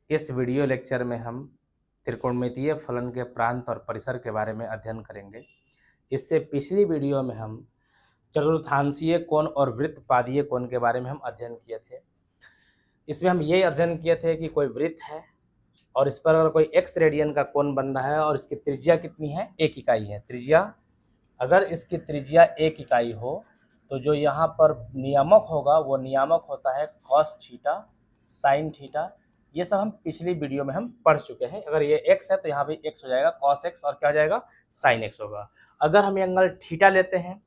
इस video lecture में हम त्रिकोणमितीय फलन के प्रांत और परिसर के बारे में अध्ययन करेंगे। इससे पिछली वीडियो में हम चतुर्थांशीय कोण और वृत्तपादीय कोण के बारे में हम अध्ययन किए थे। इसमें हम ये अध्ययन किए थे कि कोई वृत्त है और इस पर अगर कोई x रेडियन का कोण बन रहा है और इसकी त्रिज्या कितनी है, 1 इकाई है। त्रिज्या, अगर इसकी त्रिज्या 1 इकाई हो तो जो यहाँ पर नियामक होगा वो नियामक होता है cos थीटा sin थीटा। ये सब हम पिछली वीडियो में हम पढ़ चुके हैं। अगर ये x है तो यहाँ भी x हो जाएगा cos x और क्या हो जाएगा sin x होगा। अगर हम एंगल थीटा लेते हैं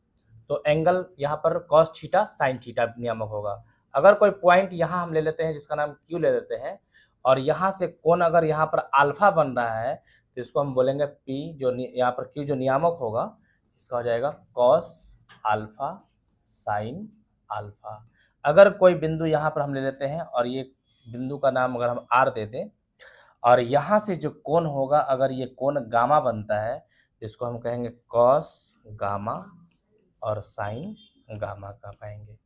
तो एंगल यहाँ पर cos थीटा sin थीटा नियामक होगा। अगर कोई पॉइंट यहाँ हम ले लेते हैं जिसका नाम Q ले लेते हैं और यहाँ से कोण अगर यहाँ पर अल्फा बन रहा है तो इसको हम बोलेंगे P, जो यहाँ पर Q जो नियामक होगा इसका हो जाएगा cos अल्फा sin अल्फा। अगर कोई बिंदु यहाँ पर हम ले लेते हैं और ये बिंदु का नाम अगर हम R दे दें और यहाँ से जो कोण होगा अगर ये कोण गामा बनता है तो इसको हम कहेंगे cos गामा और sin गामा कह पाएंगे।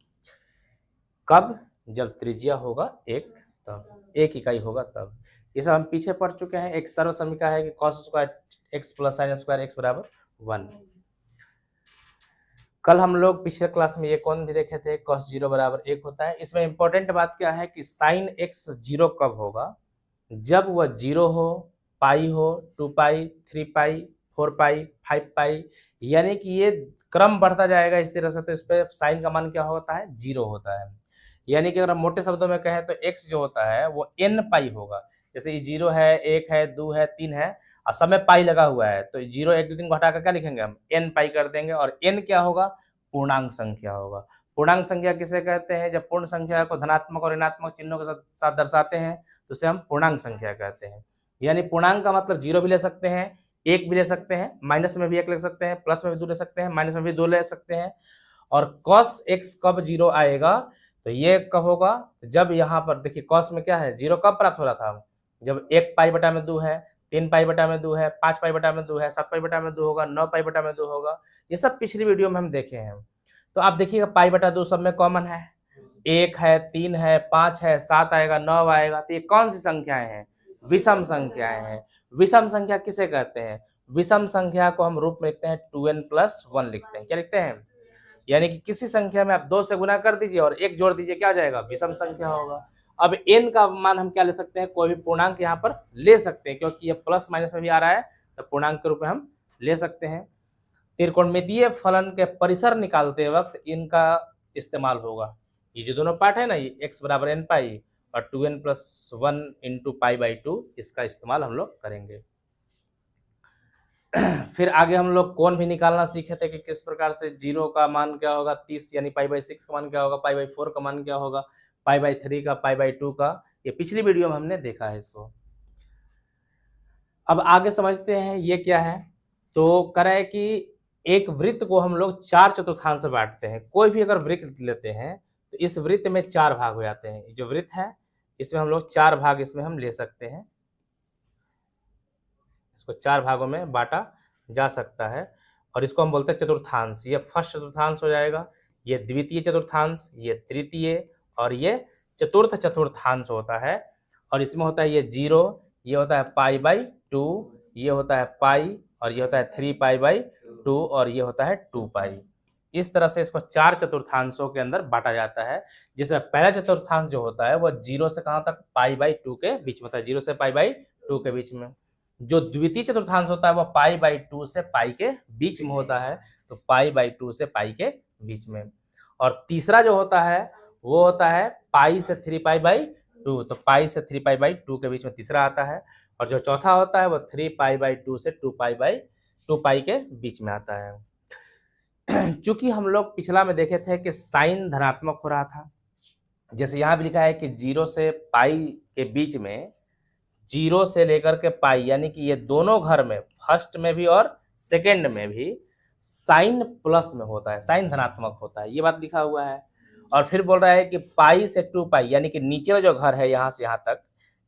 कब? जब त्रिज्या होगा 1, तब 1 इकाई होगा तब। ये सब हम पीछे पढ़ चुके हैं। एक सर्व समीकरण है कि cos square x plus sin square x बराबर 1। कल हम लोग पिछले क्लास में ये कोण भी देखे थे, cos 0 बराबर 1 होता है। इसमें इंपॉर्टेंट बात क्या है कि sin x 0 कब होगा? जब वह 0 हो, पाई हो, 2 पाई, 3 पाई, 4 पाई, 5 पाई, यानी कि ये क्रम बढ़ता जाएगा इस तरह से, तो इस पे साइन का मान क्या होता है? 0 होता है। यानी कि अगर हम मोटे शब्दों में कहें तो x जो होता है वो n पाई होगा। जैसे ये 0 है, 1 है, 2 है, 3 है और सब में पाई लगा हुआ है तो 0, 1, 2, 3 को हटाकर क्या लिखेंगे हम? n पाई कर देंगे। और n क्या होगा? पूर्णांक संख्या होगा। पूर्णांक संख्या किसे कहते हैं? जब पूर्ण संख्या को धनात्मक और ऋणात्मक चिन्हों के साथ दर्शाते हैं तो उसे हम पूर्णांक संख्या कहते हैं। यानी पूर्णांक का मतलब 0 भी ले सकते हैं, 1 भी ले सकते हैं, माइनस में भी 1 ले सकते हैं, प्लस में भी 2 ले सकते हैं, माइनस में भी 2 ले सकते हैं। और cos x कब 0 आएगा? तो ये कब होगा? जब यहाँ पर देखिए cos में क्या है, 0 कब प्राप्त हो रहा था? जब 1 पाई बटा में 2 है, 3 पाई बटा में 2 है, 5 पाई बटा में 2 है, 7 पाई बटा में 2 होगा, 9 पाई बटा में 2 होगा। ये सब पिछली वीडियो में हम देखे हैं। तो आप देखिएगा पाई बटा 2 सब में कॉमन है, 1 है, 3 है, 5 है, 7 आएगा, 9 आएगा। तो ये कौन सी संख्याएं हैं? विषम संख्याएं हैं। विषम संख्या किसे कहते हैं? विषम संख्या को हम रूप में लिखते हैं 2n+1 लिखते हैं। क्या लिखते हैं? यानी कि किसी संख्या में आप 2 से गुना कर दीजिए और 1 जोड़ दीजिए, क्या हो जाएगा? विषम संख्या होगा। अब n का मान हम क्या ले सकते हैं? कोई भी पूर्णांक यहाँ पर ले सकते हैं, क्योंकि ये प्लस माइनस में भी आ रहा है तो पूर्णांक के रूप में हम ले सकते हैं। त्रिकोणमितीय फलन के परिसर निकालते वक्त इनका इस्तेमाल होगा। ये जो दोनों पार्ट है ना, ये x बराबर n पाई और 2n+1 इंटू पाई बाई 2, इसका इस्तेमाल हम लोग करेंगे। फिर आगे हम लोग कोण भी निकालना सीखे थे कि किस प्रकार से 0 का मान क्या होगा, 30 यानी पाई बाई 6 का मान क्या होगा, पाई बाई 4 का मान क्या होगा, पाई बाई 3 का, पाई बाई 2 का। ये पिछली वीडियो में हमने देखा है इसको। अब आगे समझते हैं ये क्या है। तो कह रहा है कि एक वृत्त को हम लोग 4 चतुर्थांश में बांटते हैं। कोई भी अगर वृत्त लेते हैं तो इस वृत्त में 4 भाग हो जाते हैं। जो वृत्त है इसमें हम लोग 4 भाग इसमें हम ले सकते हैं। इसको 4 भागों में बांटा जा सकता है और इसको हम बोलते हैं चतुर्थांश। ये फर्स्ट चतुर्थांश हो जाएगा, ये द्वितीय चतुर्थांश, ये तृतीय और ये चतुर्थ चतुर्थांश होता है। और इसमें होता है ये 0, ये होता है पाई बाई 2, ये होता है पाई और ये होता है 3 पाई बाई 2 और ये होता है 2 पाई। इस तरह से इसको 4 चतुर्थांशों के अंदर बांटा जाता है, जिसमें पहला चतुर्थांश जो होता है वो 0 से कहाँ तक? पाई बाई 2 के बीच में होता है, 0 से पाई बाई 2 के बीच में। जो द्वितीय चतुर्थांश होता है वो पाई बाई 2 से पाई के बीच में होता है, तो पाई बाई 2 से पाई के बीच में। और तीसरा जो होता है वो होता है पाई से 3 पाई बाई 2, तो पाई से 3 पाई बाई 2 के बीच में तीसरा आता है। और जो चौथा होता है वो 3 पाई बाई 2 से 2 पाई बाई 2 पाई के बीच में आता है। चूंकि हम लोग पिछला में देखे थे कि साइन धनात्मक हो रहा था, जैसे यहाँ भी लिखा है कि 0 से पाई के बीच में, 0 से लेकर के पाई, यानी कि ये दोनों घर में, फर्स्ट में भी और सेकेंड में भी साइन प्लस में होता है, साइन धनात्मक होता है, ये बात लिखा हुआ है। और फिर बोल रहा है कि पाई से 2 पाई, यानी कि नीचे का जो घर है यहाँ से यहाँ तक,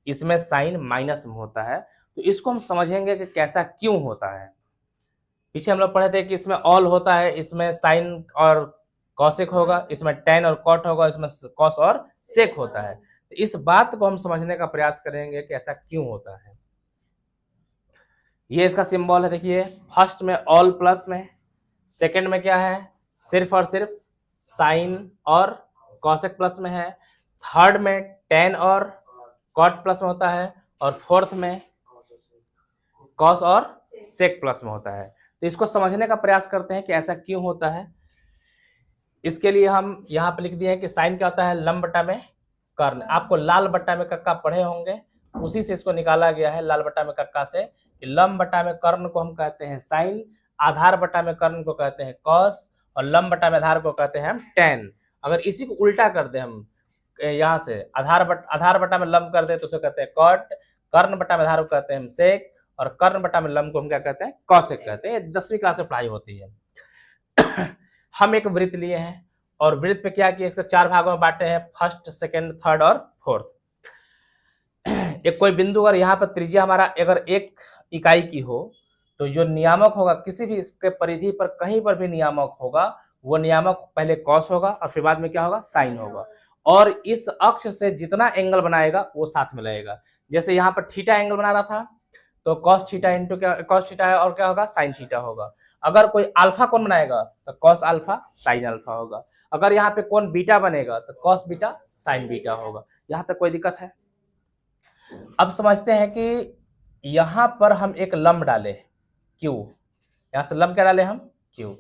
इसमें साइन माइनस में होता है। तो इसको हम समझेंगे कि कैसा क्यों होता है। पीछे हम लोग पढ़े थे कि इसमें ऑल होता है, इसमें साइन और कॉसेक होगा, इसमें टेन और कॉट होगा, इसमें कॉस और सेक होता है। इस बात को हम समझने का प्रयास करेंगे कि ऐसा क्यों होता है। ये इसका सिंबल है, देखिए फर्स्ट में ऑल प्लस में, सेकंड में क्या है सिर्फ और सिर्फ साइन और कॉसेक प्लस में है, थर्ड में टेन और कॉट प्लस में होता है, और फोर्थ में कॉस और सेक प्लस में होता है। तो इसको समझने का प्रयास करते हैं कि ऐसा क्यों होता है। इसके लिए हम यहाँ पे लिख दिए हैं कि साइन क्या होता है लंब बटा में कर्ण। आपको लाल बट्टा में कक्का पढ़े होंगे, उसी से इसको निकाला गया है लाल बट्टा में कक्का से। लंब बटा में कर्ण को हम कहते हैं साइन, आधार बटा में कर्ण को कहते हैं कॉस, और लंब बटा में आधार को कहते हैं हम टेन। अगर इसी को उल्टा कर दे हम यहाँ से आधार बटा में लंब कर दे तो उसे कहते हैं कॉट, कर्ण बटा में आधार को कहते हैं हम सेक, और कर्ण बटा में लंब को हम क्या कहते हैं कॉसेक कहते हैं। 10वीं क्लास में पढ़ाई होती है। हम एक वृत्त लिए हैं और वृत्त पे क्या किया, इसको 4 भागों में बांटे हैं, फर्स्ट सेकंड थर्ड और फोर्थ। एक कोई बिंदु अगर यहाँ पर त्रिज्या हमारा अगर 1 इकाई की हो तो जो नियामक होगा किसी भी इसके परिधि पर कहीं पर भी नियामक होगा, वो नियामक पहले कॉस होगा और फिर बाद में क्या होगा साइन होगा, और इस अक्ष से जितना एंगल बनाएगा वो साथ में लगेगा। जैसे यहाँ पर थीटा एंगल बना रहा था तो कॉस थीटा इंटू क्या कॉस थीटा और क्या होगा साइन थीटा होगा। अगर कोई अल्फा कोण बनाएगा तो कॉस अल्फा साइन अल्फा होगा। अगर यहाँ पे कोण बीटा बनेगा तो कॉस बीटा साइन बीटा होगा। यहाँ तक कोई दिक्कत है? अब समझते हैं कि यहाँ पर हम एक लंब डाले क्यू, यहाँ से लंब क्या डाले हम क्यू।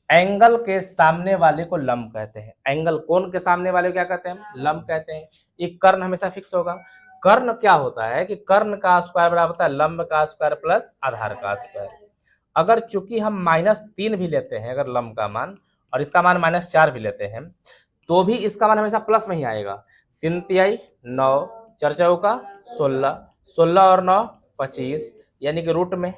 एंगल के सामने वाले को लंब कहते हैं, एंगल कोण के सामने वाले को क्या कहते हैं हम लंब कहते हैं। एक कर्ण हमेशा फिक्स होगा। कर्ण क्या होता है कि कर्ण का स्क्वायर बराबर होता है लंब का स्क्वायर प्लस आधार का स्क्वायर। अगर चूंकि हम -3 भी लेते हैं अगर लंब का मान, और इसका मान -4 भी लेते हैं, तो भी इसका मान हमेशा प्लस में ही आएगा। 3 तिहाई 9, 4 चौका 16, 16 और 9 25, यानी कि रूट में,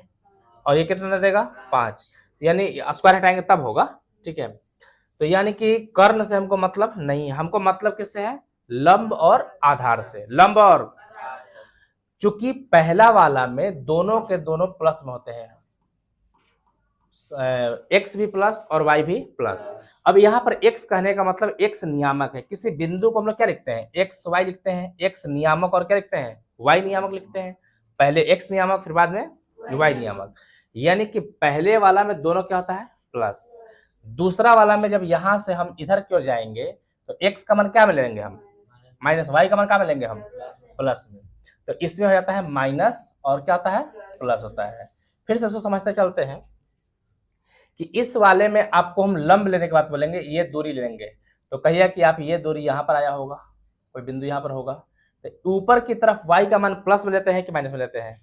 और ये कितना देगा 5, यानी स्क्वायर हटाएंगे तब होगा। ठीक है, तो यानी कि कर्ण से हमको मतलब नहीं, हमको मतलब किससे है लंब और आधार से। लंब और चूंकि पहला वाला में दोनों के दोनों प्लस में होते हैं, x भी प्लस और y भी प्लस। अब यहाँ पर x कहने का मतलब x नियामक है। किसी बिंदु को हम लोग क्या लिखते हैं x y लिखते हैं, x नियामक और क्या लिखते हैं y नियामक लिखते हैं। पहले x नियामक फिर बाद में y नियामक, यानी कि पहले वाला में दोनों क्या होता है प्लस, दूसरा वाला में जब यहाँ से हम इधर की ओर जाएंगे तो x का मान क्या में लेंगे हम माइनस, y का मान क्या में लेंगे हम प्लस में। तो इसमें हो जाता है माइनस और क्या होता है प्लस होता है। फिर से इसको समझते चलते हैं कि इस वाले में आपको हम लंब लेने के बाद बोलेंगे ये दूरी लेंगे, तो कहिए कि आप ये दूरी यहाँ पर आया होगा, कोई बिंदु यहाँ पर होगा, तो ऊपर की तरफ y का मान प्लस में लेते हैं कि माइनस में लेते हैं,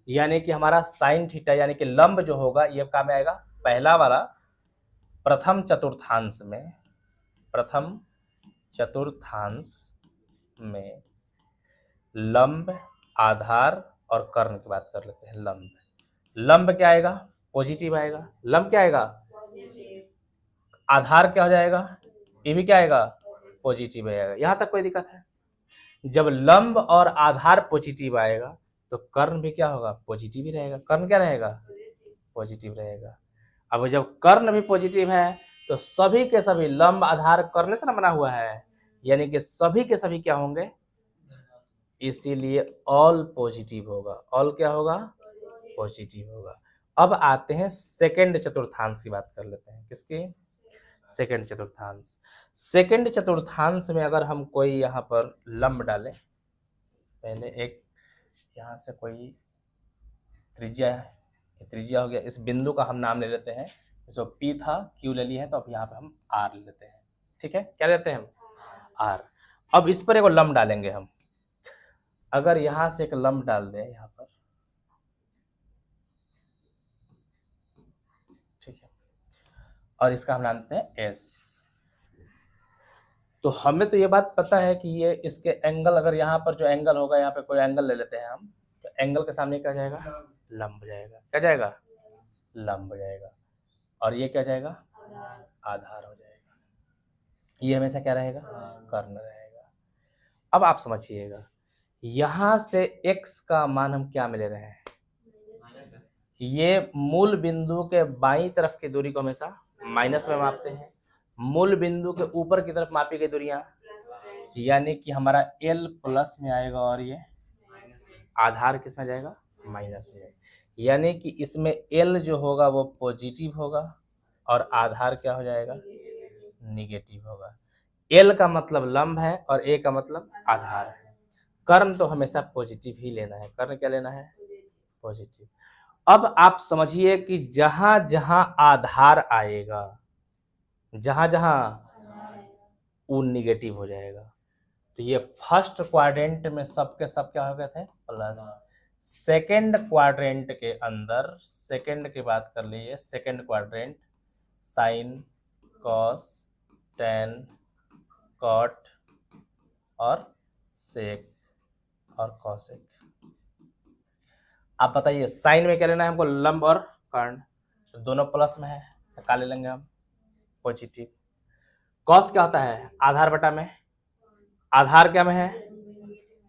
यानी कि हमारा साइन थीटा यानी कि लंब जो होगा ये काम में आएगा पहला वाला प्रथम चतुर्थांश में, प्रथम चतुर्थांश में लंब आधार और कर्ण की बात कर लेते हैं। लंब लंब क्या आएगा पॉजिटिव आएगा, लंब क्या आएगा आधार क्या हो जाएगा ये भी क्या आएगा पॉजिटिव आएगा। यहां तक कोई दिक्कत है? जब लंब और आधार पॉजिटिव आएगा तो कर्ण भी क्या होगा पॉजिटिव ही रहेगा, कर्ण क्या रहेगा पॉजिटिव रहेगा। अब जब कर्ण भी पॉजिटिव है तो सभी के सभी लंब आधार कर्ण से ना बना हुआ है, यानी कि सभी के सभी क्या होंगे, इसीलिए ऑल पॉजिटिव होगा। ऑल क्या होगा पॉजिटिव होगा। अब आते हैं सेकंड चतुर्थांश की बात कर लेते हैं। किसकी सेकंड चतुर्थांश। सेकंड चतुर्थांश में अगर हम कोई यहाँ पर लंब डालें, पहले एक यहाँ से कोई त्रिज्या है, त्रिज्या हो गया, इस बिंदु का हम नाम ले लेते हैं, इसको P था Q ले लिया है तो अब यहाँ पे हम R ले लेते हैं। ठीक है, क्या लेते हैं हम R। अब इस पर एक लंब डालेंगे हम, अगर यहाँ से एक लंब डाल दें यहाँ पर, ठीक है, और इसका हम नाम देते हैं S, तो हमें तो ये बात पता है कि ये इसके एंगल, अगर यहाँ पर जो एंगल होगा यहाँ पे कोई एंगल ले लेते हैं हम, तो एंगल के सामने क्या जाएगा लंब जाएगा, क्या जाएगा लंब जाएगा, और ये क्या जाएगा आधार हो जाएगा। ये हमेशा क्या रहेगा कर्ण रहेगा। अब आप समझिएगा यहाँ से x का मान हम क्या में ले रहे हैं, ये मूल बिंदु के बाईं तरफ की दूरी को हमेशा माइनस में मापते हैं, मूल बिंदु के ऊपर की तरफ मापी गई दूरियां यानी कि हमारा एल प्लस में आएगा और ये आधार किस में जाएगा, माइनस में। यानी कि इसमें एल जो होगा वो पॉजिटिव होगा और आधार क्या हो जाएगा, निगेटिव होगा। एल का मतलब लंब है और ए का मतलब आधार है। कर्ण तो हमेशा पॉजिटिव ही लेना है, कर्ण क्या लेना है, पॉजिटिव। अब आप समझिए कि जहां जहां आधार आएगा, जहां जहां वो निगेटिव हो जाएगा। तो ये फर्स्ट क्वाड्रेंट में सबके सब क्या हो गए थे, प्लस। सेकंड क्वाड्रेंट के अंदर, सेकंड की बात कर लीजिए, second quadrant sine, cos, tan, cot और सेक और कॉसेक। आप बताइए साइन में क्या लेना है हमको, लंब और कर्ण, तो दोनों प्लस में है, निकाल लेंगे हम पॉजिटिव। कॉस क्या होता है, आधार बटा में, आधार क्या में है,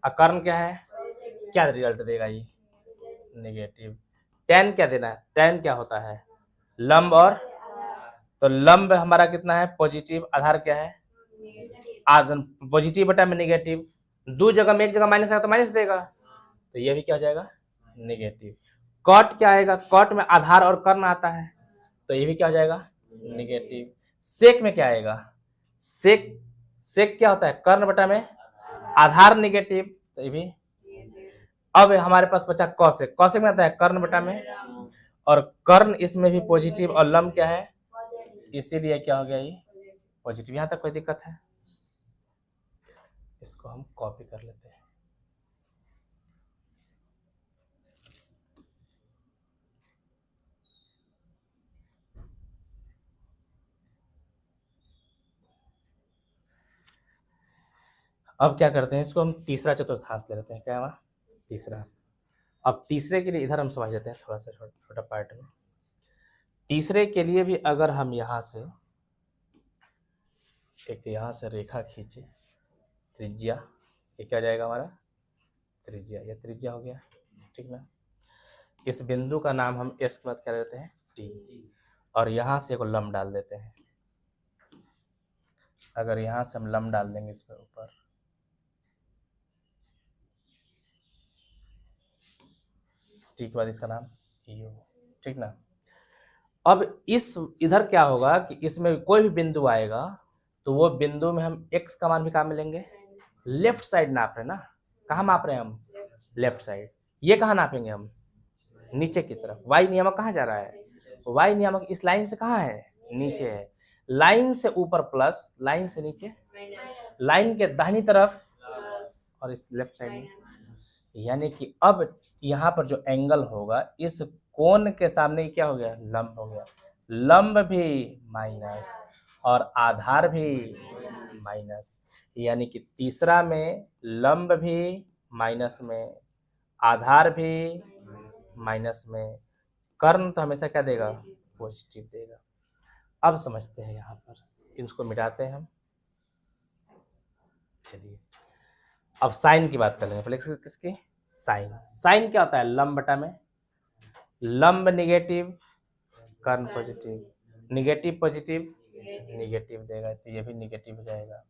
और कर्ण क्या है, क्या रिजल्ट देगा ये, नेगेटिव। टेन क्या देना है, टेन क्या होता है, लंब और, तो लंब हमारा कितना है, पॉजिटिव, आधार क्या है, पॉजिटिव बटा में निगेटिव। दो जगह में एक जगह माइनस आएगा तो माइनस देगा, तो ये भी क्या हो जाएगा, निगेटिव। कॉट क्या आएगा, कॉट में आधार और कर्ण आता है, तो ये भी क्या हो जाएगा, निगेटिव। सेक में क्या आएगा, सेक, सेक क्या होता है, कर्ण बटा में आधार निगेटिव, तो ये भी। अब हमारे पास बचा कॉसेक, कॉसेक में आता है कर्ण बटा में, और कर्ण इसमें भी पॉजिटिव और लंब क्या है, इसीलिए क्या हो गया ये पॉजिटिव। यहां तक कोई दिक्कत है, इसको हम कॉपी कर लेते हैं। अब क्या करते हैं, इसको हम तीसरा चतुर्थांश ले लेते हैं, क्या हुआ, तीसरा। अब तीसरे के लिए इधर हम समझ लेते हैं थोड़ा सा छोटा पार्ट में। तीसरे के लिए भी अगर हम यहाँ से एक यहाँ से रेखा खींचे, त्रिज्या, ये क्या जाएगा हमारा, त्रिज्या, ये त्रिज्या हो गया, ठीक ना। इस बिंदु का नाम हम एस के बाद क्या लेते हैं, टी, और यहाँ से एक लंब डाल देते हैं। अगर यहाँ से हम लंब डाल देंगे इस पर ऊपर, टी के बाद इसका नाम यू, ठीक ना। अब इस इधर क्या होगा कि इसमें कोई भी बिंदु आएगा तो वो बिंदु में हम x का मान भी कहाँ मिलेंगे, लेफ्ट साइड नाप रहे हैं ना, कहाँ माप रहे हैं हम, लेफ्ट साइड। ये कहाँ नापेंगे हम, नीचे की तरफ। y नियामक कहाँ जा रहा है, y नियामक इस लाइन से कहाँ है, नीचे है। लाइन से ऊपर प्लस, लाइन से नीचे, लाइन के दाहिनी तरफ, और इस लेफ्ट साइड में। यानी कि अब यहाँ पर जो एंगल होगा, इस कोण के सामने क्या हो गया, लंब हो गया। लंब भी माइनस और आधार भी माइनस, यानी कि तीसरा में लंब भी माइनस में, आधार भी माइनस में, कर्ण तो हमेशा क्या देगा, पॉजिटिव देगा। अब समझते हैं यहाँ पर, इसको मिटाते हैं हम। चलिए अब साइन की बात कर लेंगे पहले, किसकी, साइन। साइन क्या होता है, लंब बटा में, लंब निगेटिव, कर्ण पॉजिटिव, निगेटिव पॉजिटिव, निगेटिव देगा, तो ये भी निगेटिव हो जाएगा।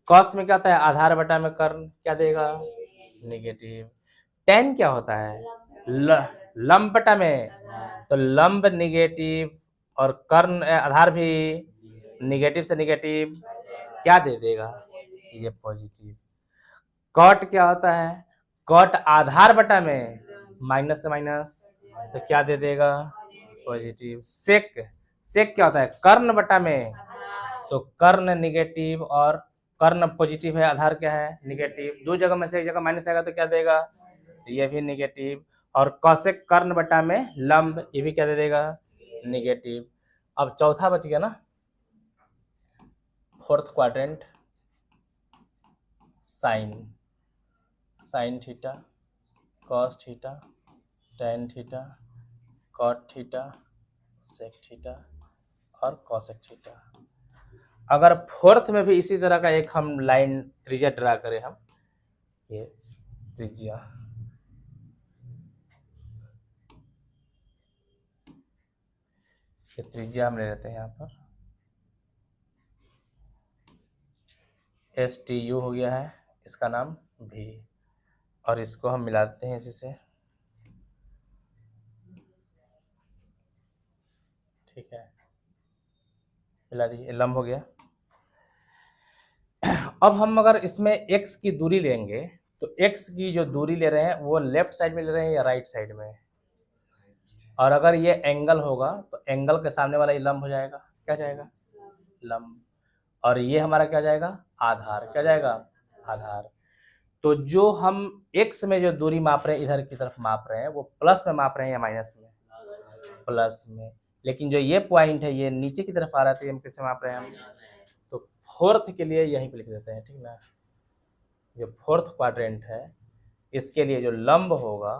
कॉस में क्या होता है, आधार बटा में कर्ण क्या देगा, निगेटिव। टेन क्या होता है, लंब बटा में, तो लंब निगेटिव और कर्ण आधार भी निगेटिव से निगेटिव क्या दे देगा, ये पॉजिटिव। कॉट क्या होता है, कॉट आधार बटा में माइनस से माइनस, तो क्या दे देगा, पॉजिटिव। सेक, सेक क्या होता है, कर्ण बटा में, तो कर्ण निगेटिव और कर्ण पॉजिटिव है, आधार क्या है, निगेटिव। दो जगह में से एक जगह माइनस आएगा तो क्या देगा, तो ये भी निगेटिव। और कॉसेक कर्ण बटा में लंब, ये भी क्या दे देगा, निगेटिव। अब चौथा बच गया ना, fourth quadrant, sine, sine theta, cos theta, tan theta, cot theta, sec theta और कॉसेक थीटा। अगर फोर्थ में भी इसी तरह का एक हम लाइन त्रिज्या ड्रा करें, हम ये त्रिज्या, ये त्रिज्या हम ले लेते हैं यहाँ पर, STU हो गया है इसका नाम भी, और इसको हम मिला देते हैं इसी से, ठीक है, मिला दिए, लंब हो गया। अब हम अगर इसमें x की दूरी लेंगे तो x की जो दूरी ले रहे हैं वो लेफ्ट साइड में ले रहे हैं या राइट साइड में, और अगर ये एंगल होगा तो एंगल के सामने वाला ये लंब हो जाएगा, क्या जाएगा, लंब, और ये हमारा क्या जाएगा, आधार, क्या जाएगा, आधार। तो जो हम x में जो दूरी माप रहे हैं इधर की तरफ माप रहे हैं वो प्लस में माप रहे हैं या माइनस में, प्लस में, लेकिन जो ये पॉइंट है ये नीचे की तरफ आ रहा है तो हम किससे माप रहे हैं हम, तो फोर्थ के लिए यहीं पे लिख देते हैं, ठीक ना, जो फोर्थ क्वाड्रेंट है इसके लिए जो लंब होगा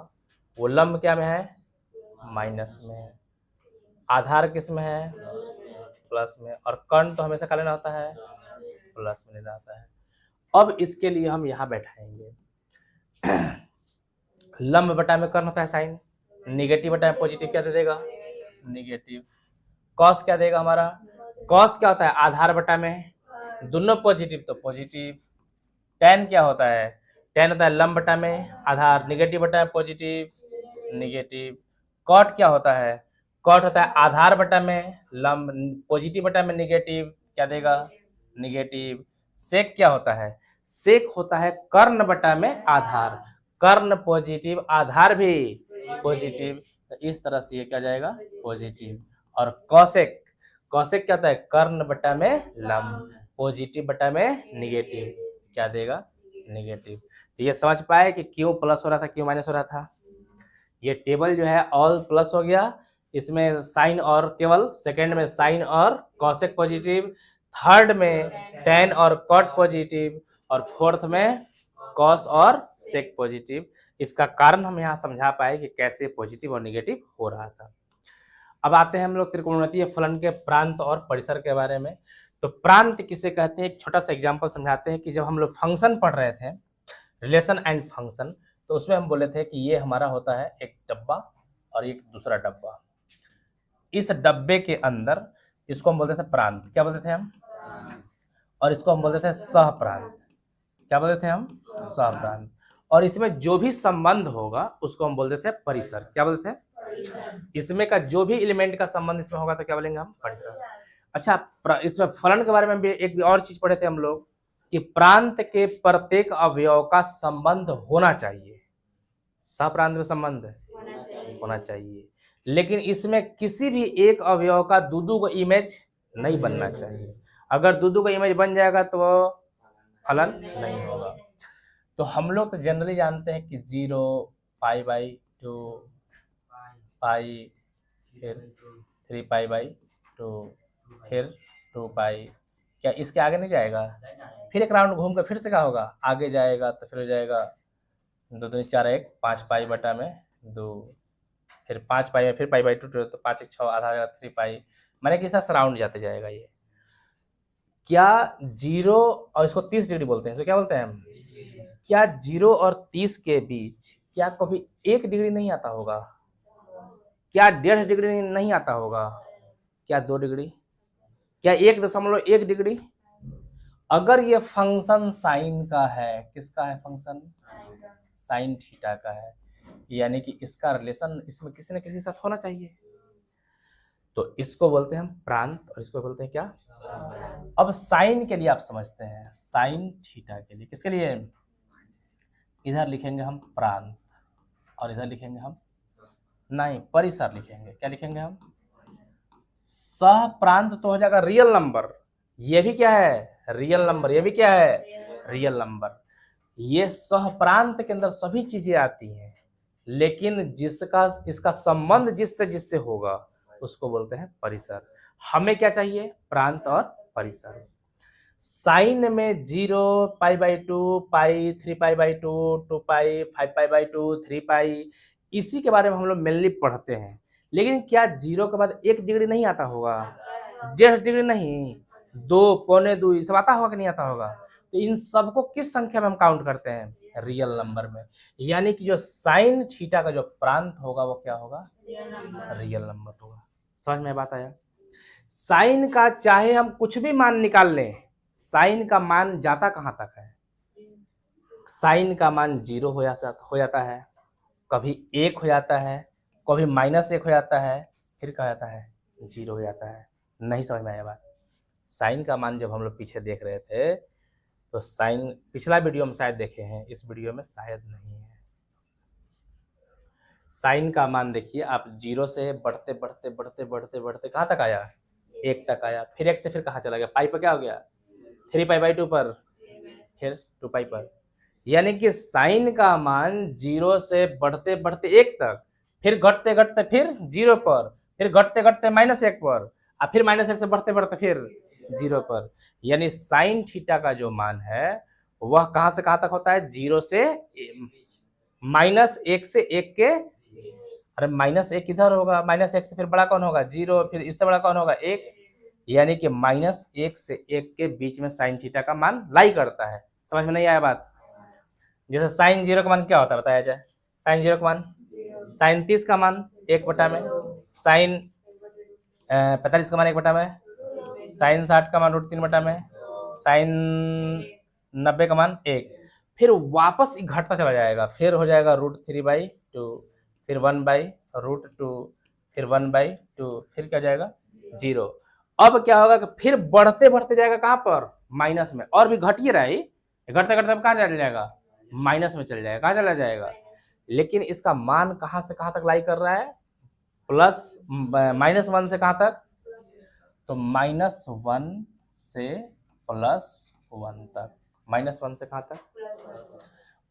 वो लंब क्या में है, माइनस में है, आधार किस में है, प्लस में, और कर्ण तो हमेशा क्या लेना होता है, प्लस में लेना होता है। अब इसके लिए हम यहाँ बैठाएंगे लंब बटा में कर्ण होता है साइन, निगेटिव बटा में पॉजिटिव क्या दे देगा, निगेटिव, कॉस क्या देगा हमारा, कॉस क्या होता है, आधार बटा में, दोनों पॉजिटिव तो पॉजिटिव, टेन क्या होता है, टेन होता है लंब बटा में आधार, निगेटिव बटा में पॉजिटिव, निगेटिव, कॉट क्या होता है, कॉट होता है आधार बटा में लंब, पॉजिटिव बटा में निगेटिव, क्या देगा, निगेटिव, सेक क्या होता है, सेक होता है कर्ण बटा में आधार, कर्ण पॉजिटिव आधार भी पॉजिटिव, तो इस तरह से ये क्या जाएगा, पॉजिटिव, और कॉसेक, कॉसेक क्या होता है कर्ण बटा में लंब, पॉजिटिव बटा में निगेटिव, क्या देगा, निगेटिव। तो ये समझ पाए कि क्यों प्लस हो रहा था क्यों माइनस हो रहा था। ये टेबल जो है ऑल प्लस हो गया, इसमें साइन और केवल, सेकंड में साइन और कॉसेक पॉजिटिव, थर्ड में टेन और कॉट पॉजिटिव, और फोर्थ में कॉस और सेक पॉजिटिव। इसका कारण हम यहाँ समझा पाए कि कैसे पॉजिटिव और निगेटिव हो रहा था। अब आते हैं हम लोग त्रिकोणमितीय फलन के प्रांत और परिसर के बारे में। तो प्रांत किसे कहते हैं, एक छोटा सा एग्जांपल समझाते हैं कि जब हम लोग फंक्शन पढ़ रहे थे, रिलेशन एंड फंक्शन, तो उसमें हम बोले थे कि ये हमारा होता है एक डब्बा और एक दूसरा डब्बा, इस डब्बे के अंदर इसको हम बोलते थे प्रांत, क्या बोलते थे हम, और इसको हम बोलते थे सह प्रांत, क्या बोलते थे हम, सह प्रांत, और इसमें जो भी संबंध होगा उसको हम बोलते थे परिसर, क्या बोलते थे, इसमें का जो भी एलिमेंट का संबंध इसमें होगा तो क्या बोलेंगे हम, परिसर। अच्छा, इसमें फलन के बारे में भी एक भी और चीज पढ़े थे हम लोग कि प्रांत के प्रत्येक अवयव का संबंध होना चाहिए, सप्रांत में संबंध होना चाहिए, लेकिन इसमें किसी भी एक अवयव का दो को इमेज नहीं बनना चाहिए, अगर दो का इमेज बन जाएगा तो वो फलन नहीं होगा। तो हम लोग तो जनरली जानते हैं कि 0 π/2 पाई, फिर 3 π/2, फिर 2 पाई, क्या इसके आगे नहीं जाएगा, फिर एक राउंड घूम कर फिर से क्या होगा, आगे जाएगा, तो फिर हो जाएगा 2 दूनी 4 1 5 पाई बटा में 2, फिर 5 पाई में फिर π/2, तो 5 1 6 आधा जाएगा 3 पाई, मैंने किस तरह राउंड जाते जाएगा ये। क्या 0 और इसको 30 डिग्री बोलते हैं, इसको क्या बोलते हैं हम, क्या 0 और 30 के बीच क्या कभी 1 डिग्री नहीं आता होगा, क्या 1.5 डिग्री नहीं आता होगा, क्या 2 डिग्री, क्या 1.1 डिग्री। अगर ये फंक्शन साइन का है, किसका है फंक्शन, साइन थीटा का है, यानी कि इसका रिलेशन इसमें किसी न किसी के साथ होना चाहिए, तो इसको बोलते हैं हम प्रांत, और इसको बोलते हैं क्या। अब साइन के लिए आप समझते हैं, साइन थीटा के लिए, किसके लिए, इधर लिखेंगे हम प्रांत और इधर लिखेंगे हम, नहीं परिसर लिखेंगे, क्या लिखेंगे हम, सह प्रांत तो हो जाएगा रियल नंबर, ये भी क्या है, रियल नंबर, ये भी क्या है, रियल नंबर। ये सह प्रांत के अंदर सभी चीजें आती हैं, लेकिन जिसका इसका संबंध जिससे जिससे होगा उसको बोलते हैं परिसर। हमें क्या चाहिए, प्रांत और परिसर। साइन में 0 π/2 पाई, 3 π/2 2 पाई, 5 π/2 3 पाई, इसी के बारे में हम लोग मेनली पढ़ते हैं। लेकिन क्या 0 के बाद 1 डिग्री नहीं आता होगा, 1.5 डिग्री नहीं, 2 पौने 2 ये सब आता होगा कि नहीं आता होगा। तो इन सबको किस संख्या में हम काउंट करते हैं, रियल नंबर में, यानी कि जो साइन थीटा का जो प्रांत होगा वो क्या होगा, रियल नंबर होगा। समझ में बात आया। साइन का चाहे हम कुछ भी मान निकाल लें, साइन का मान जाता कहाँ तक है? साइन का मान 0 हो जाता है, कभी 1 हो जाता है, कभी -1 हो जाता है, फिर क्या हो जाता है? 0 हो जाता है। नहीं समझ में आया बात? साइन का मान जब हम लोग पीछे देख रहे थे तो साइन पिछला वीडियो में शायद देखे हैं, इस वीडियो में शायद नहीं है। साइन का मान देखिए आप 0 से बढ़ते बढ़ते बढ़ते बढ़ते बढ़ते कहाँ तक आया? 1 तक आया, फिर 1 से फिर कहाँ चला गया? पाई पर क्या हो गया? 3π/2 पर, फिर 2π पर। यानी कि साइन का मान 0 से बढ़ते बढ़ते 1 तक, फिर घटते घटते फिर 0 पर, फिर घटते घटते -1 पर, और फिर -1 से बढ़ते बढ़ते फिर 0 पर। यानी साइन थीटा का जो मान है वह कहाँ से कहाँ तक होता है? 0 से -1 से 1 के, अरे -1 इधर होगा, -1 से फिर बड़ा कौन होगा? 0, फिर इससे बड़ा कौन होगा? 1। यानी कि -1 से 1 के बीच में साइन थीटा का मान लाई करता है। समझ में नहीं आया बात? जैसे साइन 0 का मान क्या होता है बताया जाए? साइन 0 का मान, साइन 30 का मान 1 में, साइन 45 का मान 1 में, साइन 60 का मान √3 में, साइन 90 का मान 1, फिर वापस घटता चला जाएगा, फिर हो जाएगा √3/2, फिर 1/√2, फिर 1/2, फिर क्या जाएगा? 0। अब क्या होगा कि फिर बढ़ते बढ़ते जाएगा कहाँ पर? माइनस में, और भी घट ही रहा है, घटते घटते कहाँ चला जाएगा? माइनस में चल जाएगा। कहाँ चला जाएगा? लेकिन इसका मान कहाँ से कहाँ तक लाई कर रहा है? -1 से कहाँ तक? तो -1 से +1 तक। -1 से कहाँ तक?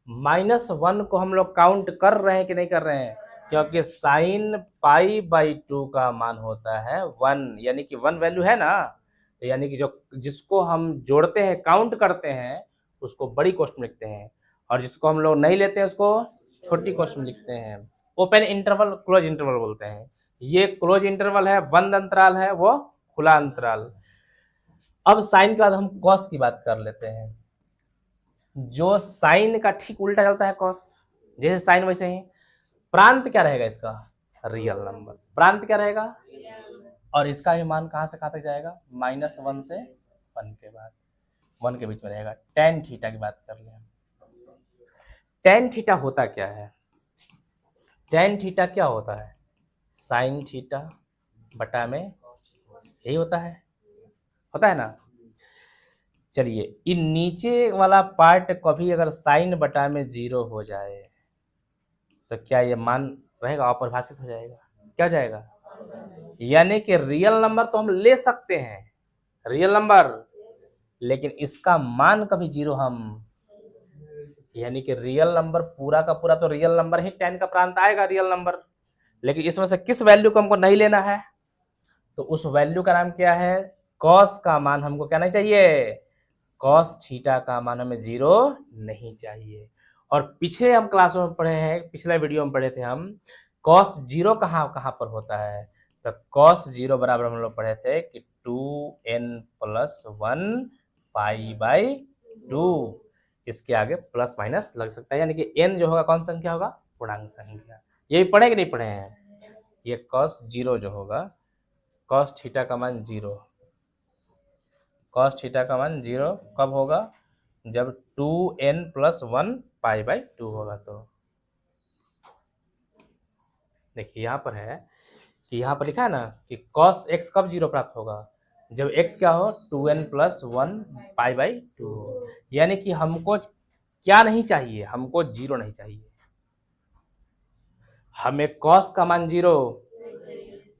-1 को हम लोग काउंट कर रहे हैं कि नहीं कर रहे हैं? क्योंकि साइन π/2 का मान होता है 1, यानी कि 1 वैल्यू है ना, तो यानी कि जो जिसको हम जोड़ते हैं, काउंट करते हैं, उसको बड़ी कोष्ठ में लिखते हैं, और जिसको हम लोग नहीं लेते हैं उसको छोटी कोष्ठ में लिखते हैं। ओपन इंटरवल, क्लोज इंटरवल बोलते हैं। ये क्लोज इंटरवल है, बंद अंतराल है, वो खुला अंतराल। अब साइन के बाद हम कॉस की बात कर लेते हैं। जो साइन का ठीक उल्टा चलता है कॉस, जैसे साइन वैसे ही। प्रांत क्या रहेगा इसका? Real number. प्रांत क्या रहेगा? और इसका भी मान कहाँ से कहाँ तक जाएगा? -1 से 1 के बाद, 1 के बीच में रहेगा। tan थीटा की बात कर लें। tan थीटा होता क्या है? tan थीटा क्या होता है? साइन थीटा बटा में यही होता है ना। चलिए, इन नीचे वाला पार्ट कभी अगर साइन बटा में 0 हो जाए तो क्या ये मान रहेगा? अपरिभाषित हो जाएगा। क्या हो जाएगा? यानी कि रियल नंबर तो हम ले सकते हैं, रियल नंबर, लेकिन इसका मान कभी 0 हम, यानी कि रियल नंबर पूरा का पूरा तो रियल नंबर ही tan का प्रांत आएगा, रियल नंबर। लेकिन इसमें से किस वैल्यू को हमको नहीं लेना है? तो उस वैल्यू का नाम क्या है? कॉस का मान हमको क्या नहीं चाहिए? कॉस थीटा का मान हमें 0 नहीं चाहिए। और पीछे हम क्लासों में पढ़े हैं, पिछले वीडियो में पढ़े थे हम, कॉस 0 कहाँ कहाँ पर होता है? तो कॉस 0 बराबर हम लोग पढ़े थे कि 2n+1 π/2। इसके आगे प्लस माइनस लग सकता है, यानी कि n जो होगा कौन संख्या होगा? पूर्णांक संख्या। ये भी पढ़े कि नहीं पढ़े हैं? ये कॉस 0 जो होगा, कॉस थीटा का मान 0, कॉस थीटा का मान 0 कब होगा? जब 2n+1 π/2 होगा। तो देखिए यहाँ पर है कि यहाँ पर लिखा है ना कि cos x कब 0 प्राप्त होगा? जब x क्या हो? 2n+1 π/2 हो। यानी कि हमको क्या नहीं चाहिए? हमको 0 नहीं चाहिए। हमें cos का मान 0,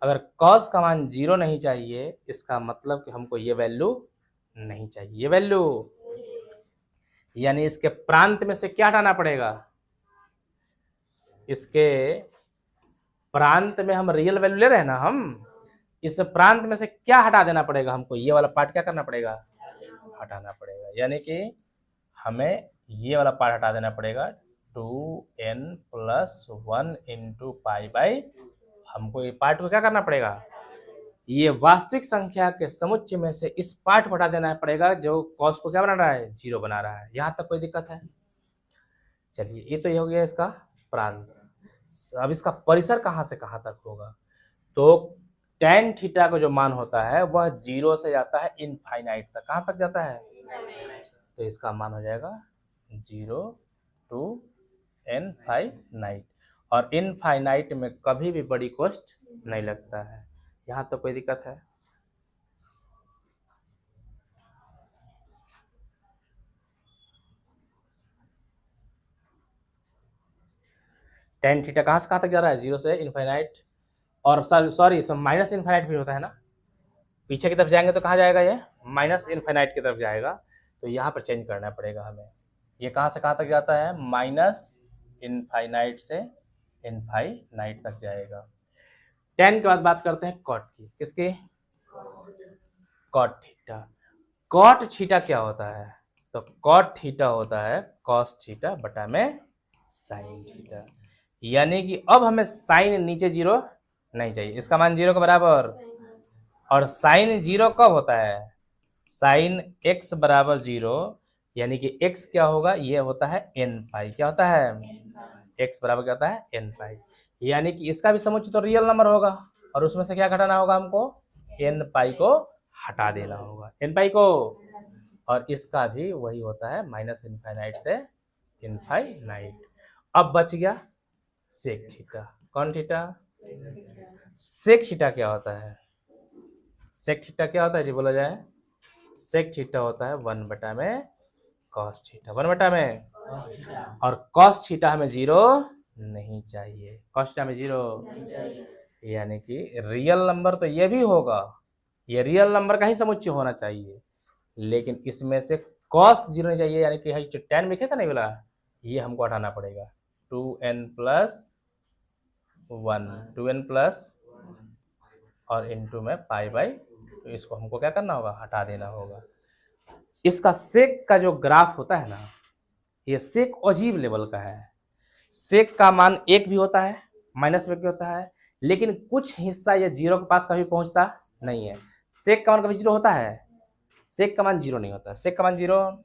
अगर cos का मान 0 नहीं चाहिए, इसका मतलब कि हमको ये वैल्यू नहीं चाहिए, ये वैल्यू, यानी इसके प्रांत में से क्या हटाना पड़ेगा? इसके प्रांत में हम रियल वैल्यू ले रहे हैं ना, हम इस प्रांत में से क्या हटा देना पड़ेगा हमको? ये वाला पार्ट क्या करना पड़ेगा? हटाना पड़ेगा। यानी कि हमें ये वाला पार्ट हटा देना पड़ेगा। 2n+1 × π/, हमको ये पार्ट को क्या करना पड़ेगा? ये वास्तविक संख्या के समुच्चय में से इस पार्ट को हटा देना पड़ेगा जो कॉस को क्या बना रहा है? 0 बना रहा है। यहाँ तक कोई दिक्कत है? चलिए, ये तो ये हो गया इसका प्रांत। अब इसका परिसर कहाँ से कहाँ तक होगा? तो tan थीटा का जो मान होता है वह 0 से जाता है इनफाइनाइट तक। कहाँ तक जाता है? तो इसका मान हो जाएगा 0 to इनफाइनाइट, और इनफाइनाइट में कभी भी बड़ी कॉस्ट नहीं लगता है। यहाँ तो कोई दिक्कत है? टेन थीटा कहाँ से कहाँ तक जा रहा है? 0 से इनफाइनाइट, और सॉरी सब माइनस इनफाइनाइट भी होता है ना, पीछे की तरफ जाएंगे तो कहाँ जाएगा? ये माइनस इनफाइनाइट की तरफ जाएगा, तो यहाँ पर चेंज करना पड़ेगा हमें। ये कहाँ से कहाँ तक जाता है? माइनस इनफाइनाइट से इनफाइनाइट तक जाएगा। 10 के बाद बात करते हैं कॉट की। किसकी? Cot theta. कॉट थीटा क्या होता है? तो कॉट थीटा होता है कॉस थीटा बटा में साइन थीटा, यानी कि अब हमें साइन नीचे 0 नहीं चाहिए, इसका मान 0 के बराबर। और साइन 0 कब होता है? साइन x बराबर 0, यानी कि x क्या होगा? ये होता है n पाई। क्या होता है? x बराबर क्या होता है? n पाई, यानी कि इसका भी समुच्चय तो रियल नंबर होगा, और उसमें से क्या घटाना होगा हमको? n पाई को हटा देना होगा, n पाई को। और इसका भी वही होता है, माइनस इनफाइनाइट से इनफाइनाइट। अब बच गया सेक थीटा। कौन थीटा? सेक थीटा क्या होता है? सेक थीटा क्या होता है जी, बोला जाए? सेक थीटा होता है 1 बटा में कॉस थीटा, 1 बटा में, और कॉस थीटा हमें 0 नहीं चाहिए, कॉस थीटा में 0, यानी कि रियल नंबर तो ये भी होगा, ये रियल नंबर का ही समुच्चय होना चाहिए, लेकिन इसमें से कॉस 0 नहीं चाहिए, यानी कि जो 10 लिखे था नहीं बोला, ये हमको हटाना पड़ेगा। 2n प्लस 1, 2n प्लस और इनटू में पाई बाई, तो इसको हमको क्या करना होगा? हटा देना होगा। इसका सेक का जो ग्राफ होता है ना, ये सेक अजीब लेवल का है। सेक का मान 1 भी होता है, माइनस में भी होता है, लेकिन कुछ हिस्सा ये 0 के पास कभी पहुंचता नहीं है। सेक का मान कभी 0 होता है? सेक का मान 0 नहीं होता। सेक का मान 0,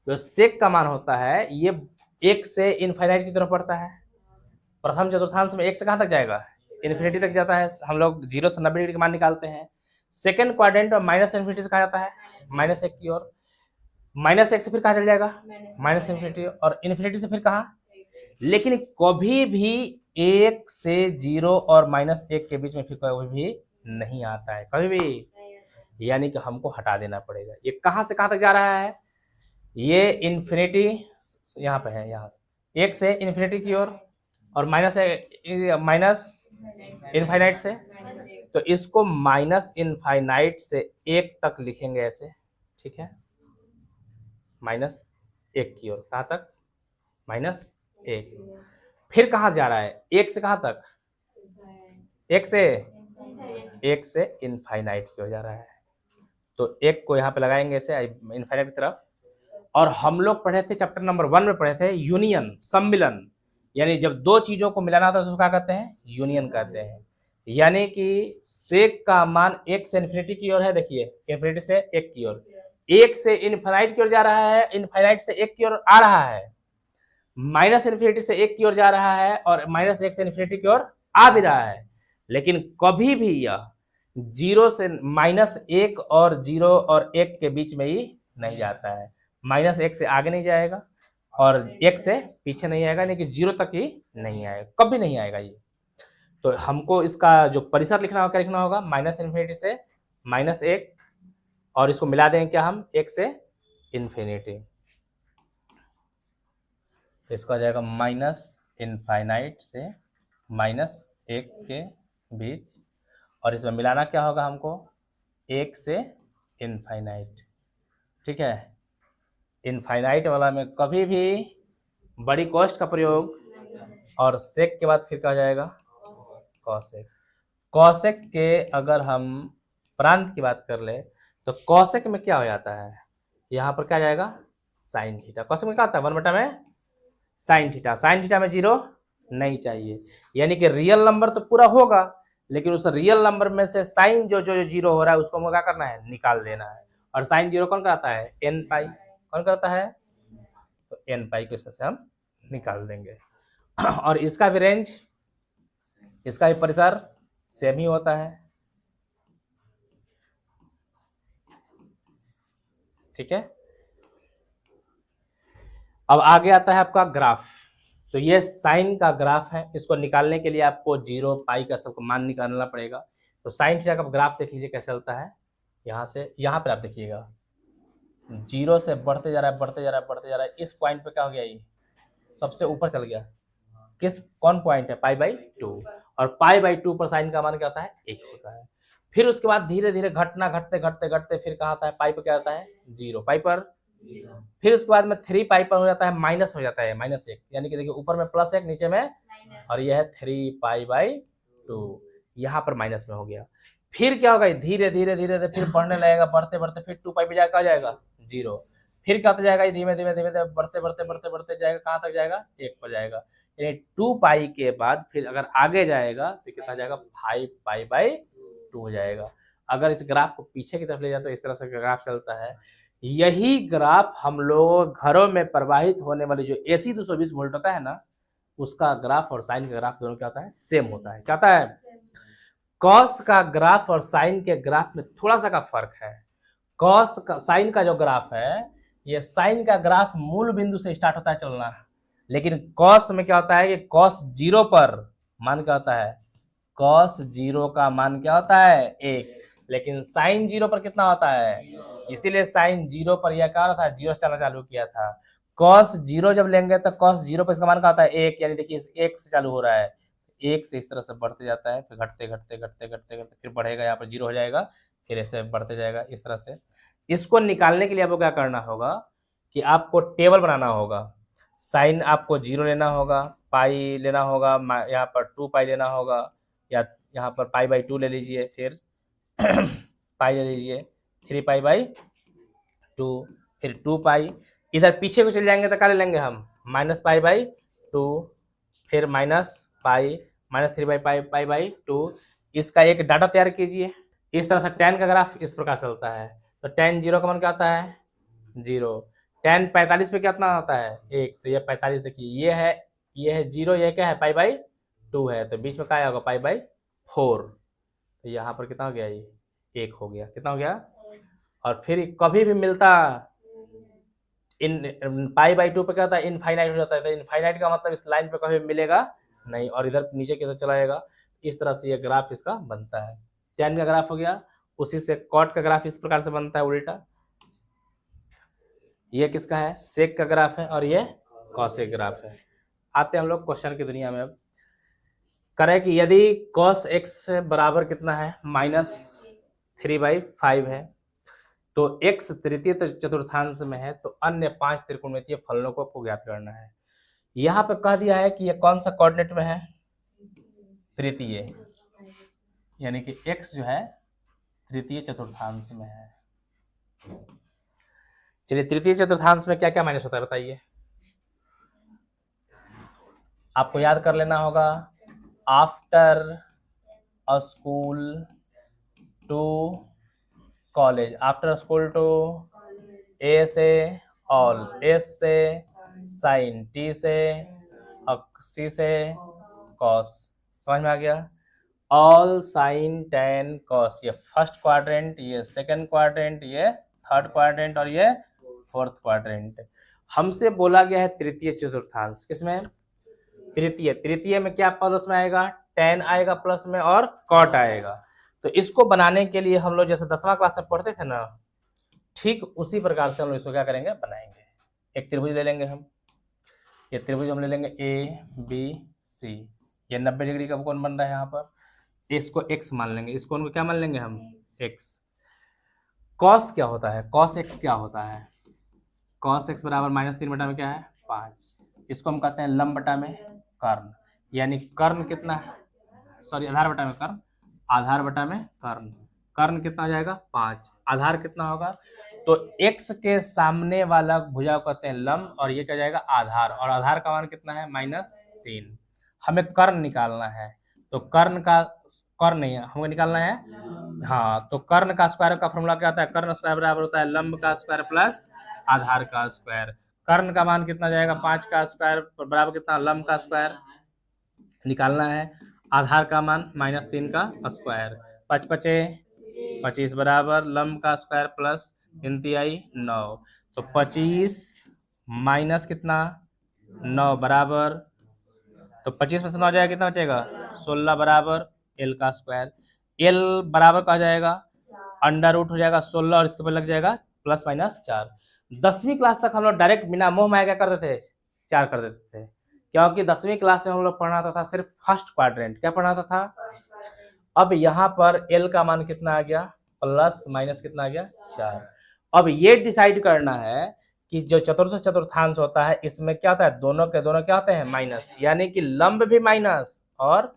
जो सेक का मान होता है ये 1 से इनफाइनाइट की तरफ बढ़ता है। प्रथम चतुर्थांश में 1 से कहाँ तक जाएगा? इन्फिनिटी तक जाता है। हम लोग 0 से 90 डिग्री का मान निकालते हैं। सेकंड क्वाड्रेंट में माइनस इन्फिनिटी से कहा जाता है माइनस 1 की ओर, माइनस 1 से फिर कहाँ चल जाएगा? माइनस इन्फिनिटी, और इन्फिनिटी से फिर कहाँ? लेकिन कभी भी 1 से 0 और माइनस 1 के बीच में फिर कभी भी नहीं आता है, कभी भी, यानी कि हमको हटा देना पड़ेगा। ये कहाँ से कहाँ तक जा रहा है? ये इन्फिनिटी यहाँ पे है, यहाँ से 1 से इन्फिनिटी की ओर, और माइनस इनफाइनाइट से, तो इसको माइनस इनफाइनाइट से 1 तक लिखेंगे ऐसे, ठीक है? माइनस 1 की ओर, कहाँ तक? माइनस 1। फिर कहाँ जा रहा है? 1 से कहाँ तक? 1 से इनफाइनाइट की ओर जा रहा है, तो 1 को यहाँ पे लगाएंगे ऐसे इनफाइनाइट की तरफ। और हम लोग पढ़े थे चैप्टर नंबर 1 में पढ़े थे यूनियन, सम्मिलन, यानी जब दो चीजों को मिलाना था तो क्या कहते हैं? यूनियन कहते हैं। यानी कि सेक का मान 1 से इन्फिनिटी की ओर है, देखिए इन्फिनिटी से 1 की ओर, 1 से इनफाइनाइट की ओर जा रहा है, इनफाइनाइट से 1 की ओर आ रहा है, माइनस इन्फिनिटी से 1 की ओर जा रहा है, और माइनस 1 से इन्फिनिटी की ओर आ भी रहा है। लेकिन कभी भी यह 0 से माइनस 1 और 0 और 1 के बीच में ही नहीं जाता है, माइनस 1 से आगे नहीं जाएगा और 1 से पीछे नहीं आएगा, लेकिन 0 तक ही नहीं आएगा, कभी नहीं आएगा ये। तो हमको इसका जो परिसर लिखना होगा, क्या लिखना होगा? माइनस इन्फिनिटी से माइनस 1, और इसको मिला देंगे क्या हम? 1 से इन्फिनिटी, इसका आ जाएगा माइनस इनफाइनाइट से माइनस 1 के बीच, और इसमें मिलाना क्या होगा हमको? 1 से इनफाइनाइट, ठीक है? इनफाइनाइट वाला में कभी भी बड़ी कॉस्ट का प्रयोग, और सेक के बाद फिर क्या जाएगा? कॉसेक। कॉसेक के अगर हम प्रांत की बात कर ले तो कॉसेक में क्या हो जाता है? यहाँ पर क्या जाएगा? Sine theta. कॉसेक में क्या आता है? 1 बटा में साइन थीटा। साइन थीटा में 0 नहीं चाहिए, यानी कि रियल नंबर तो पूरा होगा, लेकिन उस रियल नंबर में से साइन जो 0 हो रहा है उसको हमको क्या करना है? निकाल देना है। और साइन 0 कौन कराता है? n पाई। कौन करता है? तो n पाई को इसमें से हम निकाल देंगे। और इसका भी रेंज, इसका भी परिसर सेम ही होता है। ठीक है। अब आगे आता है आपका ग्राफ। तो ये साइन का ग्राफ है, इसको निकालने के लिए आपको जीरो पाई का सबको मान निकालना पड़ेगा। तो साइन थीटा का ग्राफ देख लीजिए कैसे चलता है। यहाँ से यहाँ पर आप देखिएगा, जीरो से बढ़ते जा रहा है, बढ़ते जा रहा है, बढ़ते जा रहा है। इस पॉइंट पे क्या हो गया, ये सबसे ऊपर चल गया। कौन पॉइंट है, पाई बाई 2। और पाई बाई 2 पर साइन का मान क्या होता है, 1 होता है। फिर उसके बाद धीरे धीरे घटना घटते घटते घटते फिर कहाँ आता है, पाई पर क्या होता है, 0 पाई पर। फिर उसके बाद में 3 पाई पर हो जाता है, माइनस हो जाता है, -1। यानी कि देखिए ऊपर में +1 नीचे में, और यह है 3 पाई बाई 2, यहाँ पर माइनस में हो गया। फिर क्या होगा, धीरे धीरे धीरे धीरे फिर बढ़ने लगेगा, बढ़ते बढ़ते फिर 2 पाई पे जाएगा, जाएगा 0। फिर क्या होता जाएगा, धीमे धीमे धीमे धीमे बढ़ते बढ़ते बढ़ते बढ़ते जाएगा, कहाँ तक जाएगा, 1 पर जाएगा। यानी 2 पाई के बाद फिर अगर आगे जाएगा तो कितना जाएगा, 5 पाई बाई 2 हो जाएगा। अगर इस ग्राफ को पीछे की तरफ ले जाए तो इस तरह से ग्राफ चलता है। यही ग्राफ हम लोग घरों में प्रवाहित होने वाली जो AC 220 वोल्ट होता है ना, उसका ग्राफ और साइन का ग्राफ दोनों क्या होता है, सेम होता है। क्या होता है, कॉस का ग्राफ और साइन के ग्राफ में थोड़ा सा का फर्क है। कॉस का, साइन का जो ग्राफ है, ये साइन का ग्राफ मूल बिंदु से स्टार्ट होता है चलना, लेकिन कॉस में क्या होता है कि कॉस 0 पर मान क्या होता है, कॉस 0 का मान क्या होता है, 1। लेकिन साइन 0 पर कितना होता है, इसीलिए साइन 0 पर यह क्या था, 0 से चलना चालू किया था। कॉस 0 जब लेंगे तो कॉस 0 पर इसका मान क्या होता है, 1। यानी देखिए 1 से चालू हो रहा है, 1 से इस तरह से बढ़ते जाता है, फिर घटते घटते घटते घटते घटते फिर बढ़ेगा, यहाँ पर 0 हो जाएगा, फिर ऐसे बढ़ते जाएगा इस तरह से। इसको निकालने के लिए आपको क्या करना होगा कि आपको टेबल बनाना होगा। साइन आपको 0 लेना होगा, पाई लेना होगा, यहाँ पर 2 पाई लेना होगा, या यहाँ पर पाई बाई 2 ले लीजिए, फिर पाई ले लीजिए, 3 पाई बाई 2, फिर 2 पाई। इधर पीछे को चले जाएंगे तो क्या ले लेंगे हम, माइनस पाई बाई 2, फिर minus pi, -3 by pi pi by 2। इसका एक डाटा तैयार कीजिए। इस तरह से tan का ग्राफ इस प्रकार चलता है। तो tan 0 का मान क्या आता है, 0। tan 45 पे कितना होता है, 1। तो ये 45 देखिए, ये है 0, ये क्या है, पाई बाई 2 है, तो बीच में क्या होगा, पाई बाई 4। तो यहाँ पर कितना हो गया, ये 1 हो गया, कितना हो गया। और फिर कभी भी मिलता इन पाई बाई 2 पे क्या होता है, इनफाइनाइट हो जाता है। तो इनफाइनाइट का मतलब इस लाइन पे कभी मिलेगा नहीं, और इधर नीचे की तरफ चला जाएगा। इस तरह से ये ग्राफ इसका बनता है। tan का ग्राफ हो गया, उसी से cot का ग्राफ इस प्रकार से बनता है उल्टा। ये किसका है, सेक का ग्राफ है, और ये कॉसेक ग्राफ है। आते हैं हम लोग क्वेश्चन की दुनिया में। अब करें कि यदि cos x बराबर कितना है, -3/5 है, तो x तृतीय चतुर्थांश में है, तो अन्य 5 त्रिकोणमितीय फलनों को आपको ज्ञात करना है। यहाँ पे कह दिया है कि ये कौन सा कोऑर्डिनेट में है, तृतीय, यानी कि x जो है तृतीय चतुर्थांश में है। चलिए, तृतीय चतुर्थांश में क्या क्या माइनस होता है बताइए, आपको याद कर लेना होगा। After school to college, after school to, A से ऑल, एस से साइन, टी से सी से कॉस, समझ में आ गया। ऑल साइन टेन कॉस, ये फर्स्ट क्वाड्रेंट, ये सेकंड क्वाड्रेंट, ये थर्ड क्वाड्रेंट, और ये फोर्थ क्वाड्रेंट। हमसे बोला गया है तृतीय चतुर्थांश, किसमें, तृतीय में क्या प्लस में आएगा, टेन आएगा प्लस में, और कॉट आएगा। तो इसको बनाने के लिए हम लोग जैसे 10वां क्लास में पढ़ते थे ना, ठीक उसी प्रकार से हम लोग इसको क्या करेंगे, बनाएंगे। एक त्रिभुज ले लेंगे हम, ये त्रिभुज हम ले लेंगे ABC, ये 90 डिग्री का कोण बन रहा है यहाँ पर। इसको x मान लेंगे, इस कोण को क्या मान लेंगे हम, x। cos क्या होता है, cos x क्या होता है, cos x बराबर -3 बटा में क्या है, 5। इसको हम कहते हैं लंब बटा में कर्ण, यानी कर्ण कितना है, सॉरी आधार बटा में कर्ण, आधार बटा में कर्ण। कर्ण कितना हो जाएगा, 5। आधार कितना होगा, तो x के सामने वाला भुजा को कहते हैं लंब, और ये क्या जाएगा, आधार, और आधार का मान कितना है, -3। हमें कर्ण निकालना है, तो कर्ण नहीं है, हमको निकालना है, हाँ। तो कर्ण का स्क्वायर का फॉर्मूला क्या होता है, कर्ण स्क्वायर बराबर होता है लंब का स्क्वायर प्लस आधार का स्क्वायर। कर्ण का मान कितना जाएगा, 5 का स्क्वायर बराबर कितना, लंब का स्क्वायर निकालना है। आधार का मान -3 का स्क्वायर, 5 × 5 = 25 बराबर लंब का स्क्वायर प्लस इंतियाई 9, तो 25 माइनस कितना 9 बराबर, तो 25 में से 9 जाएगा कितना बचेगा 16 बराबर एल का स्क्वायर। एल बराबर कहा जाएगा अंडर रूट हो जाएगा 16 और इसके ऊपर लग जाएगा प्लस माइनस 4। 10वीं क्लास तक हम लोग डायरेक्ट बिना मोह माया क्या करते थे 4 कर देते थे, क्योंकि 10वीं क्लास में हम लोग पढ़ाता था सिर्फ फर्स्ट क्वाड्रेंट। क्या पढ़ाता था? अब यहाँ पर एल का मान कितना आ गया प्लस माइनस कितना आ गया 4। अब ये डिसाइड करना है कि जो चतुर्थ चतुर्थांश होता है इसमें क्या होता है दोनों के दोनों क्या होते हैं माइनस, यानी कि लंब भी माइनस और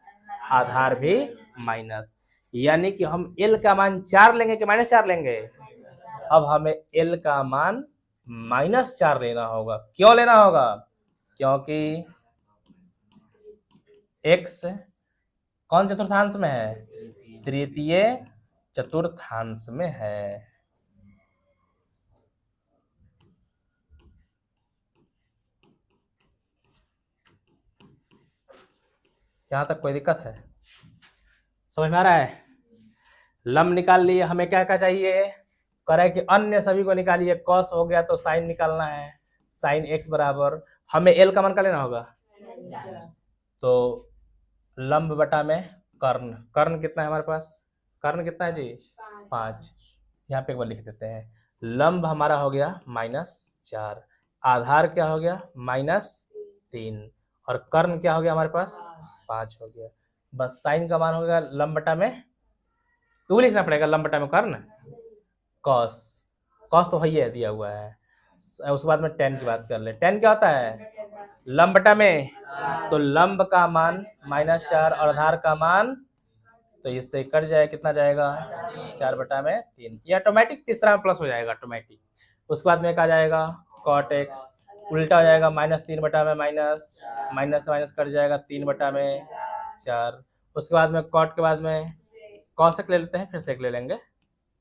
आधार भी माइनस, यानी कि हम एल का मान 4 लेंगे कि माइनस 4 लेंगे। अब हमें एल का मान माइनस 4 लेना होगा। क्यों लेना होगा? क्योंकि एक्स कौन चतुर्थांश में है? तृतीय चतुर्थांश में है। यहां तक कोई दिक्कत है? समझ में आ रहा है? लंब निकाल लिए, हमें क्या क्या चाहिए? करे कि अन्य सभी को निकालिए। कॉस हो गया तो साइन निकालना है, साइन एक्स बराबर हमें एल का मान का लेना होगा, तो लंब बटा में कर्ण। कर्ण कितना है हमारे पास? कर्ण कितना है जी 5। यहाँ पे एक बार लिख देते हैं, लंब हमारा हो गया -4, आधार क्या हो गया -3 और कर्ण क्या हो गया हमारे पास 5 हो गया। बस साइन का मान हो गया लंब बटा में 2 लिखना पड़ेगा, लंब बटा में कर्ण कॉस। कॉस तो है दिया हुआ है। उसके बाद में टेन की बात कर ले। टेन क्या होता है? लंब बटा में, तो लंब का मान -4 और आधार का मान, तो इससे कट जाए कितना जाएगा 4 बटा में 3। ये ऑटोमेटिक तीसरा में प्लस हो जाएगा ऑटोमेटिक। उसके बाद में क्या जाएगा कॉट एक्स, उल्टा हो जाएगा -3 बटा में माइनस, माइनस से माइनस कट जाएगा 3 बटा में 4। उसके बाद में कॉट के बाद में कॉसेक ले लेते हैं, फिर सेक ले लेंगे